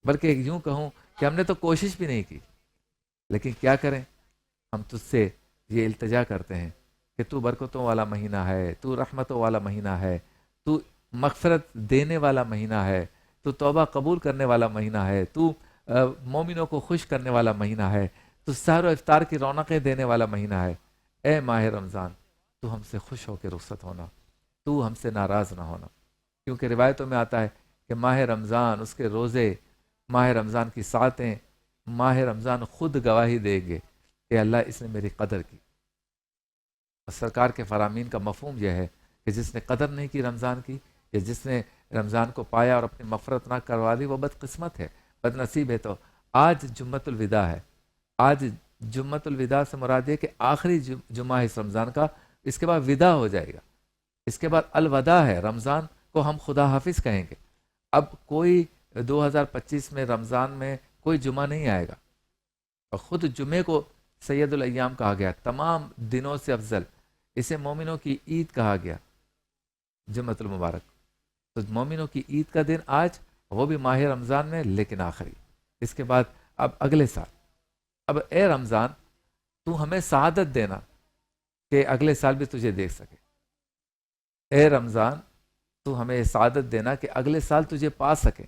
بلکہ یوں کہوں کہ ہم نے تو کوشش بھی نہیں کی، لیکن کیا کریں، ہم تجھ سے یہ التجا کرتے ہیں کہ تو برکتوں والا مہینہ ہے، تو رحمتوں والا مہینہ ہے، تو مغفرت دینے والا مہینہ ہے، تو توبہ قبول کرنے والا مہینہ ہے، تو مومنوں کو خوش کرنے والا مہینہ ہے، تو سحر و افطار کی رونقیں دینے والا مہینہ ہے۔ اے ماہ رمضان، تو ہم سے خوش ہو کے رخصت ہونا، تو ہم سے ناراض نہ ہونا، کیونکہ روایتوں میں آتا ہے کہ ماہ رمضان، اس کے روزے، ماہ رمضان کی ساعتیں، ماہ رمضان خود گواہی دیں گے کہ اللہ اس نے میری قدر کی۔ اور سرکار کے فرامین کا مفہوم یہ ہے کہ جس نے قدر نہیں کی رمضان کی، یا جس نے رمضان کو پایا اور اپنی مغفرت نہ کروا لی، وہ بد قسمت ہے، بد نصیب ہے۔ تو آج جمعۃ الوداع ہے، آج جمعۃ الوداع سے مراد یہ کہ آخری جمعہ ہے اس رمضان کا، اس کے بعد وداع ہو جائے گا، اس کے بعد الوداع ہے، رمضان کو ہم خدا حافظ کہیں گے۔ اب کوئی 2025 میں رمضان میں کوئی جمعہ نہیں آئے گا، اور خود جمعے کو سید الایام کہا گیا، تمام دنوں سے افضل، اسے مومنوں کی عید کہا گیا، جمعۃ المبارک۔ تو مومنوں کی عید کا دن آج، وہ بھی ماہ رمضان میں، لیکن آخری، اس کے بعد اب اگلے سال۔ اب اے رمضان، تو ہمیں سعادت دینا کہ اگلے سال بھی تجھے دیکھ سکے۔ اے رمضان، تو ہمیں سعادت دینا کہ اگلے سال تجھے پا سکے۔